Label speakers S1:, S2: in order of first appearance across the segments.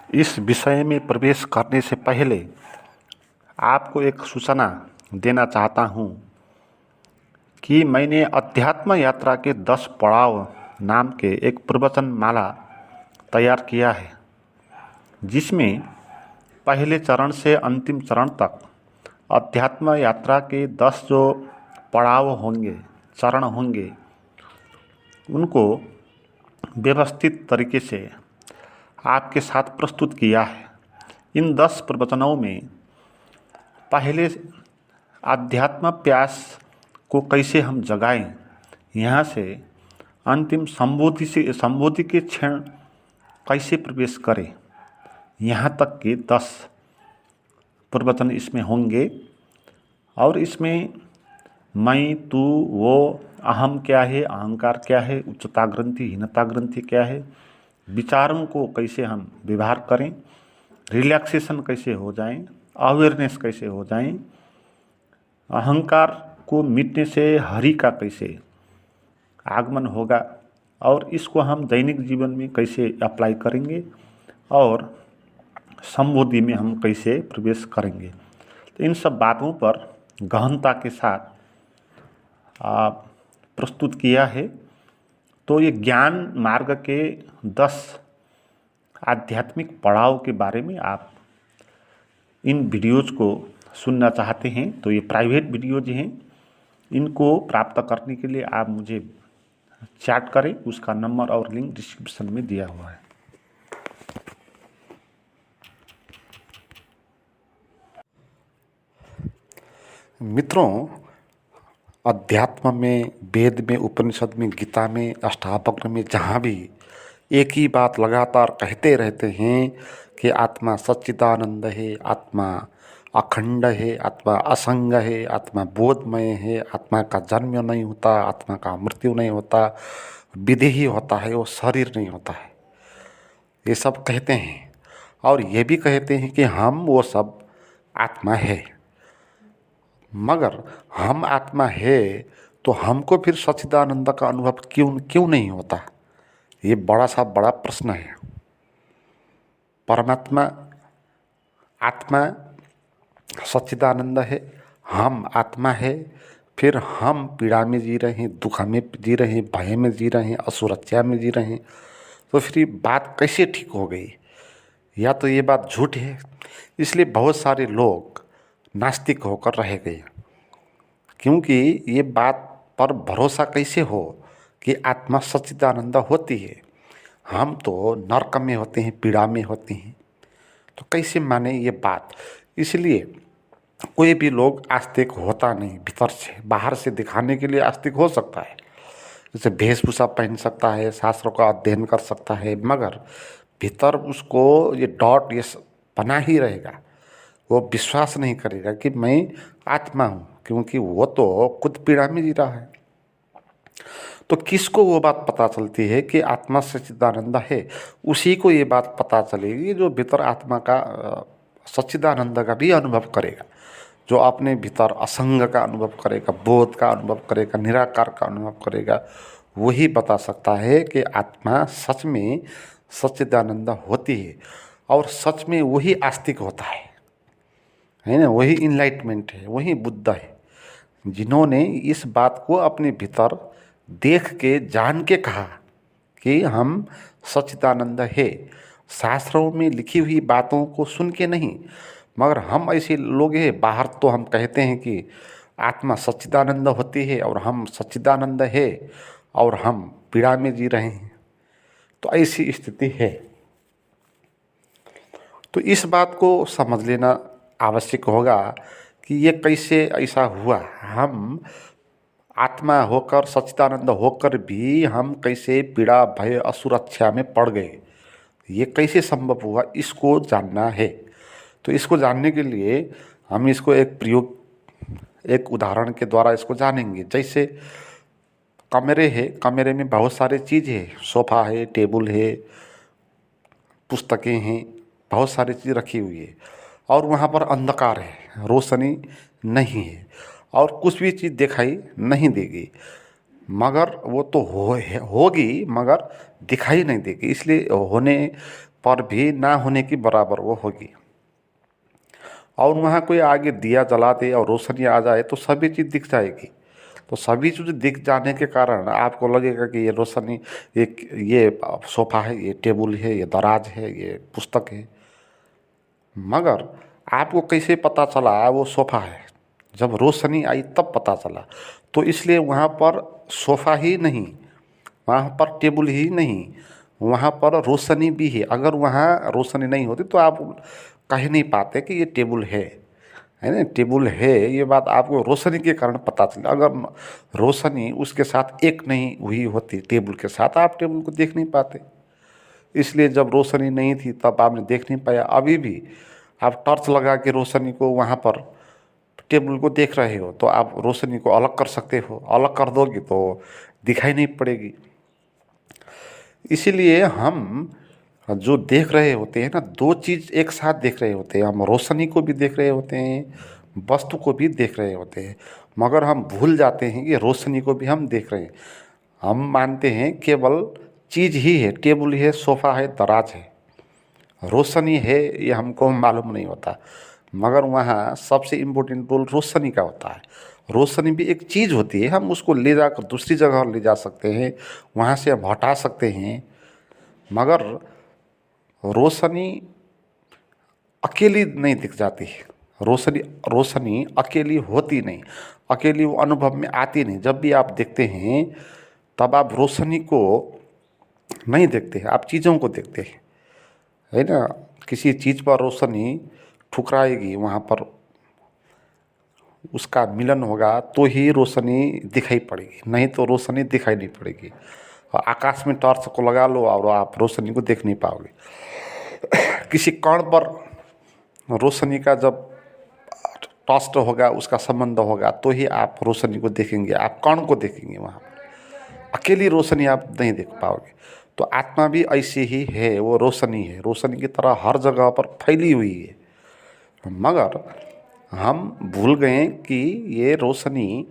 S1: इस विषय में प्रवेश करने से पहले आपको एक सूचना देना चाहता हूँ कि मैंने अध्यात्म यात्रा के 10 पड़ाव नाम के एक प्रवचन माला तैयार किया है, जिसमें पहले चरण से अंतिम चरण तक अध्यात्म यात्रा के 10 जो पड़ाव होंगे, चरण होंगे, उनको व्यवस्थित तरीके से आपके साथ प्रस्तुत किया है। इन 10 प्रवचनों में पहले आध्यात्म प्यास को कैसे हम जगाएं, यहाँ से अंतिम संबोधि के क्षण कैसे प्रवेश करें, यहाँ तक के 10 प्रवचन इसमें होंगे। और इसमें मैं, तू, वो, अहम क्या है, अहंकार क्या है, उच्चता ग्रंथि, हीनता ग्रंथि क्या है, विचारों को कैसे हम व्यवहार करें, रिलैक्सेशन कैसे हो जाएं, अवेयरनेस कैसे हो जाएं, अहंकार को मिटने से हरि का कैसे आगमन होगा और इसको हम दैनिक जीवन में कैसे अप्लाई करेंगे और संबोधि में हम कैसे प्रवेश करेंगे। तो इन सब बातों पर गहनता के साथ प्रस्तुत किया है। तो ये ज्ञान मार्ग के 10 आध्यात्मिक पड़ाव के बारे में आप इन वीडियोज़ को सुनना चाहते हैं तो ये प्राइवेट वीडियोज़ हैं। इनको प्राप्त करने के लिए आप मुझे चैट करें, उसका नंबर और लिंक डिस्क्रिप्शन में दिया हुआ है। मित्रों, अध्यात्म में, वेद में, उपनिषद में, गीता में, अष्टावक्र में, जहाँ भी एक ही बात लगातार कहते रहते हैं कि आत्मा सच्चिदानंद है, आत्मा अखंड है, आत्मा असंग है, आत्मा बोधमय है, आत्मा का जन्म नहीं होता, आत्मा का मृत्यु नहीं होता, विधि ही होता है, वो शरीर नहीं होता है। ये सब कहते हैं और ये भी कहते हैं कि हम वो सब आत्मा है। मगर हम आत्मा है तो हमको फिर सच्चिदानंद का अनुभव क्यों नहीं होता? ये बड़ा प्रश्न है। परमात्मा आत्मा सच्चिदानंद है, हम आत्मा है, फिर हम पीड़ा में जी रहे हैं, दुख में जी रहे हैं, भय में जी रहे हैं, असुरक्षा में जी रहे हैं। तो फिर ये बात कैसे ठीक हो गई? या तो ये बात झूठ है, इसलिए बहुत सारे लोग नास्तिक होकर रह गए। क्योंकि ये बात पर भरोसा कैसे हो कि आत्मा सच्चिदानंद होती है, हम तो नरक में होते हैं, पीड़ा में होते हैं, तो कैसे माने ये बात? इसलिए कोई भी लोग आस्तिक होता नहीं। भीतर से, बाहर से दिखाने के लिए आस्तिक हो सकता है, जैसे वेशभूषा पहन सकता है, शास्त्रों का अध्ययन कर सकता है, मगर भीतर उसको ये डॉट ये बना ही रहेगा। वो विश्वास नहीं करेगा कि मैं आत्मा हूँ, क्योंकि वो तो खुद पीड़ा में जी रहा है। तो किसको वो बात पता चलती है कि आत्मा सच्चिदानंद है? उसी को ये बात पता चलेगी जो भीतर आत्मा का सच्चिदानंद का भी अनुभव करेगा, जो अपने भीतर असंग का अनुभव करेगा, बोध का अनुभव करेगा, निराकार का अनुभव करेगा। वही बता सकता है कि आत्मा सच में सच्चिदानंद होती है और सच में वही आस्तिक होता है ना? वही इनलाइटमेंट है, वही बुद्ध है, जिन्होंने इस बात को अपने भीतर देख के, जान के कहा कि हम सच्चिदानंद है। शास्त्रों में लिखी हुई बातों को सुन के नहीं, मगर हम ऐसे लोग हैं, बाहर तो हम कहते हैं कि आत्मा सच्चिदानंद होती है और हम सच्चिदानंद है और हम पीड़ा में जी रहे हैं। तो ऐसी स्थिति है। तो इस बात को समझ लेना आवश्यक होगा कि ये कैसे ऐसा हुआ। हम आत्मा होकर, सच्चिदानंद होकर भी हम कैसे पीड़ा, भय, असुरक्षा में पड़ गए, ये कैसे संभव हुआ, इसको जानना है। तो इसको जानने के लिए हम इसको एक उदाहरण के द्वारा इसको जानेंगे। जैसे कमरे है, कमरे में बहुत सारे चीज़ है, सोफ़ा है, टेबल है, पुस्तकें हैं, बहुत सारी चीज़ रखी हुई है और वहाँ पर अंधकार है, रोशनी नहीं है और कुछ भी चीज़ दिखाई नहीं देगी, मगर वो तो होगी मगर दिखाई नहीं देगी। इसलिए होने पर भी ना होने की बराबर वो होगी। और वहाँ कोई आगे दिया जला दे और रोशनी आ जाए तो सभी चीज़ दिख जाएगी। तो सभी चीज़ दिख जाने के कारण आपको लगेगा कि ये रोशनी, ये सोफ़ा है, ये टेबल है, ये दराज है, ये पुस्तक है। मगर आपको कैसे पता चला वो सोफ़ा है? जब रोशनी आई तब पता चला। तो इसलिए वहाँ पर सोफ़ा ही नहीं, वहाँ पर टेबल ही नहीं, वहाँ पर रोशनी भी है। अगर वहाँ रोशनी नहीं होती तो आप कह नहीं पाते कि ये टेबल है ना, टेबल है। ये बात आपको रोशनी के कारण पता चला। अगर रोशनी उसके साथ एक नहीं हुई होती टेबल के साथ, आप टेबल को देख नहीं पाते। इसलिए जब रोशनी नहीं थी तब आपने देख नहीं पाया। अभी भी आप टॉर्च लगा के रोशनी को वहाँ पर टेबल को देख रहे हो तो आप रोशनी को अलग कर सकते हो। अलग कर दोगे तो दिखाई नहीं पड़ेगी। इसीलिए हम जो देख रहे होते हैं ना, दो चीज़ एक साथ देख रहे होते हैं। हम रोशनी को भी देख रहे होते हैं, वस्तु को भी देख रहे होते हैं, मगर हम भूल जाते हैं कि रोशनी को भी हम देख रहे हैं। हम मानते हैं केवल चीज़ ही है, टेबल है, सोफ़ा है, दराज है, रोशनी है, ये हमको मालूम नहीं होता। मगर वहाँ सबसे इम्पोर्टेंट रोल रोशनी का होता है। रोशनी भी एक चीज़ होती है, हम उसको ले जाकर दूसरी जगह ले जा सकते हैं, वहाँ से हम हटा सकते हैं। मगर रोशनी अकेली नहीं दिख जाती है। रोशनी रोशनी अकेली होती नहीं, अकेली वो अनुभव में आती नहीं। जब भी आप देखते हैं तब आप रोशनी को नहीं देखते हैं, आप चीज़ों को देखते हैं, है ना। किसी चीज़ पर रोशनी ठुकराएगी, वहाँ पर उसका मिलन होगा तो ही रोशनी दिखाई पड़ेगी, नहीं तो रोशनी दिखाई नहीं पड़ेगी। और आकाश में टॉर्च को लगा लो और आप रोशनी को देख नहीं पाओगे। किसी कण पर रोशनी का जब टॉस्ट होगा, उसका संबंध होगा तो ही आप रोशनी को देखेंगे, आप कण को देखेंगे। वहाँ पर अकेली रोशनी आप नहीं देख पाओगे। तो आत्मा भी ऐसी ही है, वो रोशनी है, रोशनी की तरह हर जगह पर फैली हुई है। मगर हम भूल गए कि ये रोशनी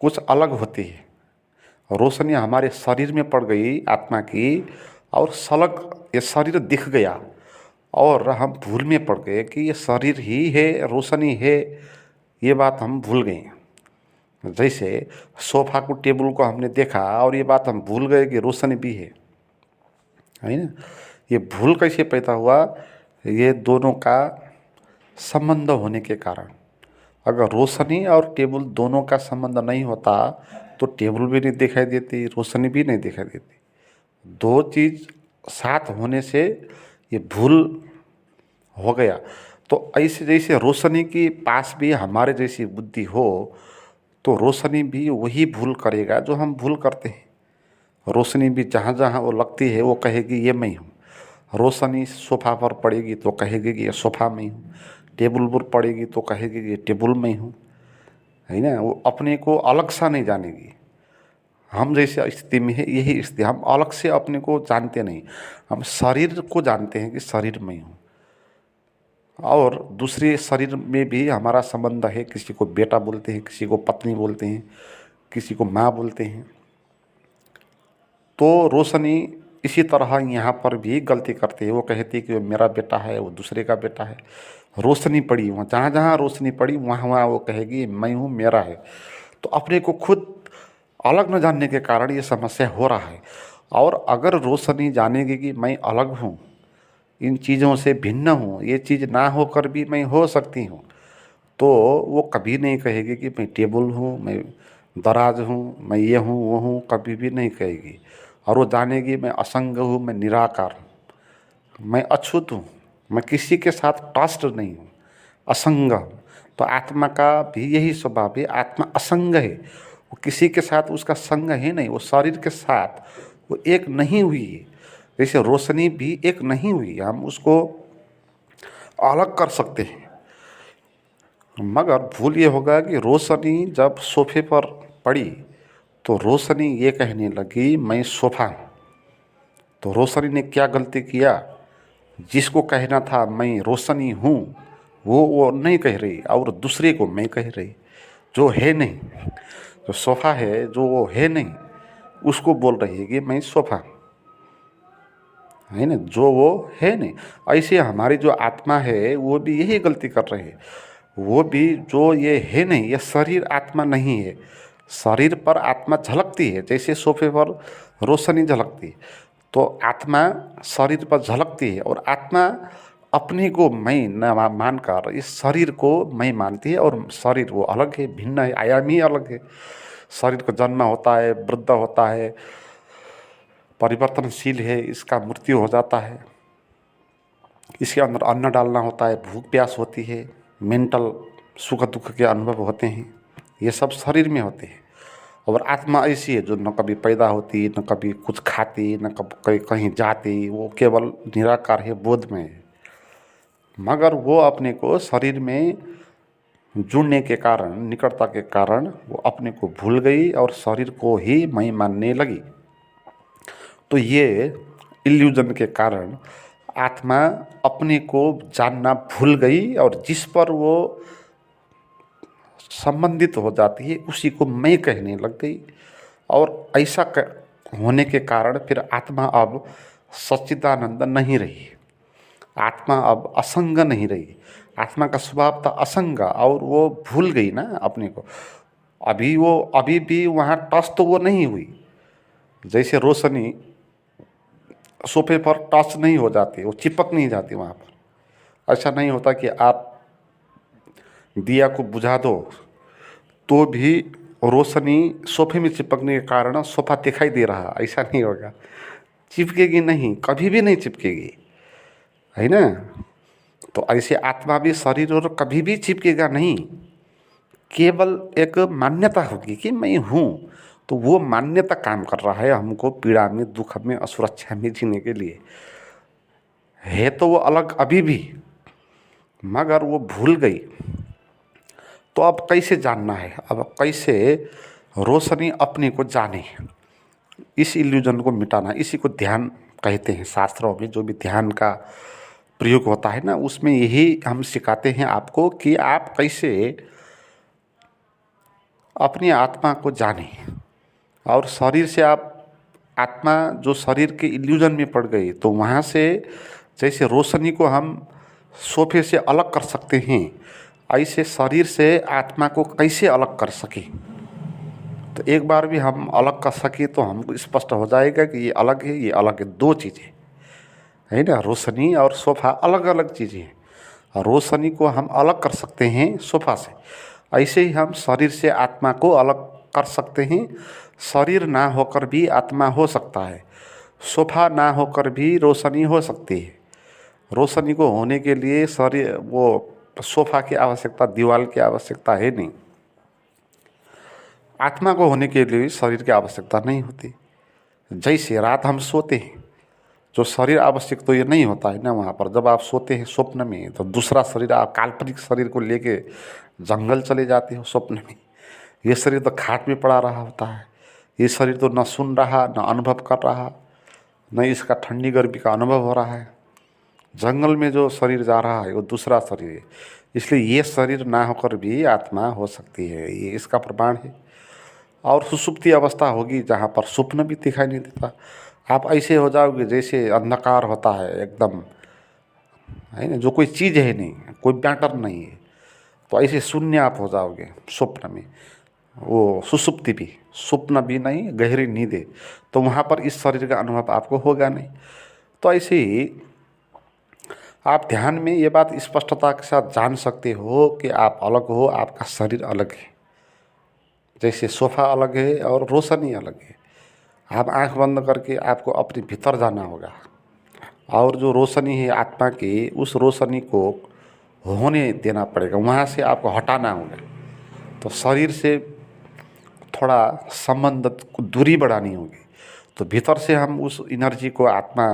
S1: कुछ अलग होती है। रोशनी हमारे शरीर में पड़ गई आत्मा की, और सलग ये शरीर दिख गया और हम भूल में पड़ गए कि ये शरीर ही है, रोशनी है। ये बात हम भूल गए। जैसे सोफा को, टेबल को हमने देखा और ये बात हम भूल गए कि रोशनी भी है ना। ये भूल कैसे पैदा हुआ? ये दोनों का संबंध होने के कारण। अगर रोशनी और टेबल दोनों का संबंध नहीं होता तो टेबल भी नहीं दिखाई देती, रोशनी भी नहीं दिखाई देती। दो चीज़ साथ होने से ये भूल हो गया। तो ऐसे जैसे रोशनी के पास भी हमारे जैसी बुद्धि हो तो रोशनी भी वही भूल करेगा जो हम भूल करते हैं। रोशनी भी जहाँ जहाँ वो लगती है वो कहेगी ये मैं हूँ। रोशनी सोफ़ा पर पड़ेगी तो कहेगी कि ये सोफ़ा में हूँ, टेबल पर पड़ेगी तो कहेगी कि ये टेबल में हूँ, है ना। वो अपने को अलग सा नहीं जानेगी। हम जैसे स्थिति में है यही स्थिति, हम अलग से अपने को जानते नहीं, हम शरीर को जानते हैं कि शरीर में हूँ। और दूसरे शरीर में भी हमारा संबंध है, किसी को बेटा बोलते हैं, किसी को पत्नी बोलते हैं, किसी को माँ बोलते हैं। तो रोशनी इसी तरह यहाँ पर भी गलती करती है। वो कहती है कि वो मेरा बेटा है, वो दूसरे का बेटा है। रोशनी पड़ी वहाँ, जहाँ जहाँ रोशनी पड़ी वहाँ वहाँ वो कहेगी मैं हूँ, मेरा है। तो अपने को खुद अलग न जानने के कारण ये समस्या हो रहा है। और अगर रोशनी जानेगी कि मैं अलग हूँ, इन चीज़ों से भिन्न हूँ, ये चीज़ ना होकर भी मैं हो सकती हूँ, तो वो कभी नहीं कहेगी कि मैं टेबल हूँ, मैं दराज हूँ, मैं ये हूँ वो हूँ, कभी भी नहीं कहेगी। और वो जानेगी मैं असंग हूँ, मैं निराकार हूँ, मैं अछूत हूँ, मैं किसी के साथ टस्ट नहीं हूँ, असंग हूँ। तो आत्मा का भी यही स्वभाव है, आत्मा असंग है। वो किसी के साथ उसका संग है नहीं, वो शरीर के साथ वो एक नहीं हुई है। जैसे रोशनी भी एक नहीं हुई, हम उसको अलग कर सकते हैं। मगर भूल ये होगा कि रोशनी जब सोफे पर पड़ी तो रोशनी ये कहने लगी मैं सोफा हूँ। तो रोशनी ने क्या गलती किया? जिसको कहना था मैं रोशनी हूँ वो नहीं कह रही, और दूसरे को मैं कह रही, जो है नहीं, जो सोफा है जो वो है नहीं, उसको बोल रही है कि मैं सोफा। है ना, जो वो है नहीं। ऐसे हमारी जो आत्मा है वो भी यही गलती कर रही है। वो भी जो ये है नहीं, ये शरीर आत्मा नहीं है। शरीर पर आत्मा झलकती है, जैसे सोफे पर रोशनी झलकती है, तो आत्मा शरीर पर झलकती है, और आत्मा अपने को मैं न मानकर इस शरीर को मैं मानती है। और शरीर वो अलग है, भिन्न है, आयाम ही अलग है। शरीर को जन्म होता है, वृद्ध होता है, परिवर्तनशील है, इसका मृत्यु हो जाता है, इसके अंदर अन्न डालना होता है, भूख प्यास होती है, मेंटल सुख दुख के अनुभव होते हैं, ये सब शरीर में होते हैं। और आत्मा ऐसी है जो न कभी पैदा होती, न कभी कुछ खाती, न कभी कहीं जाती, वो केवल निराकार है, बोध में है। मगर वो अपने को शरीर में जुड़ने के कारण, निकटता के कारण वो अपने को भूल गई और शरीर को ही मैं मानने लगी। तो ये इल्यूजन के कारण आत्मा अपने को जानना भूल गई, और जिस पर वो संबंधित हो जाती है उसी को मैं कहने लग गई। और ऐसा होने के कारण फिर आत्मा अब सच्चिदानंद नहीं रही, आत्मा अब असंग नहीं रही। आत्मा का स्वभाव था असंग, और वो भूल गई ना अपने को। अभी भी वहाँ टच तो वो नहीं हुई, जैसे रोशनी सोफे पर टच नहीं हो जाती, वो चिपक नहीं जाती वहाँ पर। ऐसा नहीं होता कि आप दिया को बुझा दो तो भी रोशनी सोफे में चिपकने के कारण सोफा दिखाई दे रहा, ऐसा नहीं होगा। चिपकेगी नहीं, कभी भी नहीं चिपकेगी, है ना। तो ऐसे आत्मा भी शरीर और कभी भी चिपकेगा नहीं, केवल एक मान्यता होगी कि मैं हूँ। तो वो मान्यता काम कर रहा है हमको पीड़ा में, दुख में, असुरक्षा में जीने के लिए। है तो वो अलग अभी भी, मगर वो भूल गई। तो अब कैसे जानना है, अब कैसे रोशनी अपने को जाने, इस इल्यूजन को मिटाना, इसी को ध्यान कहते हैं। शास्त्रों में जो भी ध्यान का प्रयोग होता है ना, उसमें यही हम सिखाते हैं आपको कि आप कैसे अपनी आत्मा को जाने। और शरीर से आप आत्मा जो शरीर के इल्यूजन में पड़ गई, तो वहाँ से जैसे रोशनी को हम सोफे से अलग कर सकते हैं, ऐसे शरीर से आत्मा को कैसे अलग कर सके। तो एक बार भी हम अलग कर सके तो हमको स्पष्ट हो जाएगा कि ये अलग है, ये अलग है, दो चीज़ें है ना। रोशनी और सोफा अलग अलग चीज़ें हैं, और रोशनी को हम अलग कर सकते हैं सोफा से, ऐसे ही हम शरीर से आत्मा को अलग कर सकते हैं। शरीर ना होकर भी आत्मा हो सकता है, सोफा ना होकर भी रोशनी हो सकती है। रोशनी को होने के लिए शरीर वो सोफा की आवश्यकता, दीवार की आवश्यकता है नहीं। आत्मा को होने के लिए शरीर की आवश्यकता नहीं होती। जैसे रात हम सोते हैं, जो शरीर आवश्यक तो ये नहीं होता है ना वहाँ पर। जब आप सोते हैं स्वप्न में, तो दूसरा शरीर, आप काल्पनिक शरीर को लेके जंगल चले जाते हो स्वप्न में। ये शरीर तो खाट में पड़ा रहा होता है, ये शरीर तो न सुन रहा, न अनुभव कर रहा, न इसका ठंडी गर्मी का अनुभव हो रहा है। जंगल में जो शरीर जा रहा है वो दूसरा शरीर है। इसलिए ये शरीर ना होकर भी आत्मा हो सकती है, ये इसका प्रमाण है। और सुसुप्ति अवस्था होगी जहाँ पर स्वप्न भी दिखाई नहीं देता। आप ऐसे हो जाओगे जैसे अंधकार होता है एकदम, है ना, जो कोई चीज़ है नहीं, कोई मैटर नहीं है। तो ऐसे शून्य आप हो जाओगे स्वप्न में, वो सुसुप्ति भी, स्वप्न भी नहीं, गहरी नींद है। तो वहाँ पर इस शरीर का अनुभव आपको होगा नहीं। तो ऐसे ही आप ध्यान में ये बात स्पष्टता के साथ जान सकते हो कि आप अलग हो, आपका शरीर अलग है। जैसे सोफा अलग है और रोशनी अलग है। आप आंख बंद करके आपको अपने भीतर जाना होगा, और जो रोशनी है आत्मा की, उस रोशनी को होने देना पड़ेगा, वहाँ से आपको हटाना होगा। तो शरीर से थोड़ा संबंध को दूरी बढ़ानी होगी। तो भीतर से हम उस एनर्जी को, आत्मा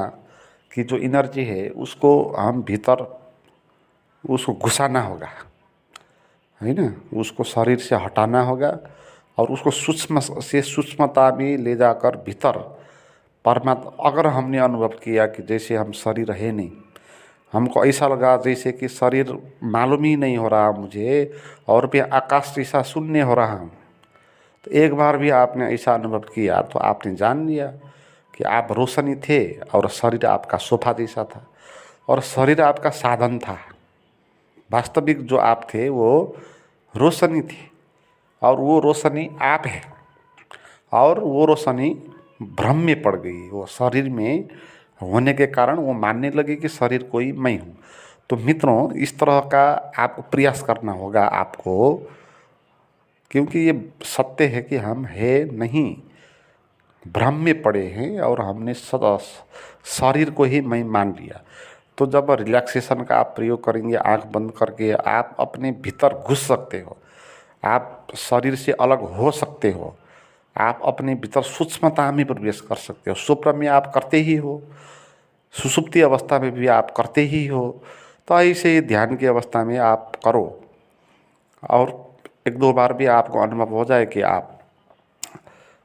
S1: की जो एनर्जी है उसको हम भीतर उसको घुसाना होगा, है ना। उसको शरीर से हटाना होगा और उसको सूक्ष्म से सूक्ष्मता में ले जाकर भीतर परमात्मा। अगर हमने अनुभव किया कि जैसे हम शरीर है नहीं, हमको ऐसा लगा जैसे कि शरीर मालूम ही नहीं हो रहा मुझे, और भी आकाश जैसा शून्य हो रहा हूँ, तो एक बार भी आपने ऐसा अनुभव किया तो आपने जान लिया कि आप रोशनी थे और शरीर आपका सोफा जैसा था और शरीर आपका साधन था। वास्तविक जो आप थे वो रोशनी थी और वो रोशनी आप है और वो रोशनी भ्रम में पड़ गई। वो शरीर में होने के कारण वो मानने लगे कि शरीर कोई मैं हूँ। तो मित्रों, इस तरह का आपको प्रयास करना होगा आपको, क्योंकि ये सत्य है कि हम है नहीं, भ्रम में पड़े हैं और हमने सदा शरीर को ही मैं मान लिया। तो जब रिलैक्सेशन का आप प्रयोग करेंगे, आंख बंद करके आप अपने भीतर घुस सकते हो, आप शरीर से अलग हो सकते हो, आप अपने भीतर सूक्ष्मता में प्रवेश कर सकते हो। स्वप्न में आप करते ही हो, सुषुप्ति अवस्था में भी आप करते ही हो। तो ऐसे ही ध्यान की अवस्था में आप करो और एक दो बार भी आपको अनुभव हो जाए कि आप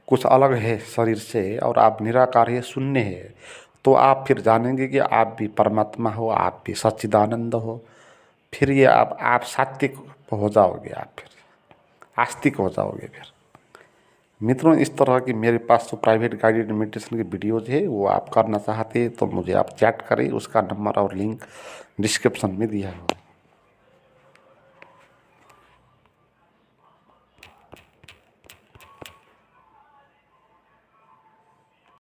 S1: कुछ अलग है शरीर से और आप निराकार है, शून्य है, तो आप फिर जानेंगे कि आप भी परमात्मा हो, आप भी सच्चिदानंद हो। फिर ये आप सात्विक हो जाओगे, आप फिर आस्तिक हो जाओगे। फिर मित्रों, इस तरह की मेरे पास तो प्राइवेट गाइडेड मेडिटेशन की वीडियोज़ है, वो आप करना चाहते हैं तो मुझे आप चैट करें, उसका नंबर और लिंक डिस्क्रिप्शन में दिया हुआ है।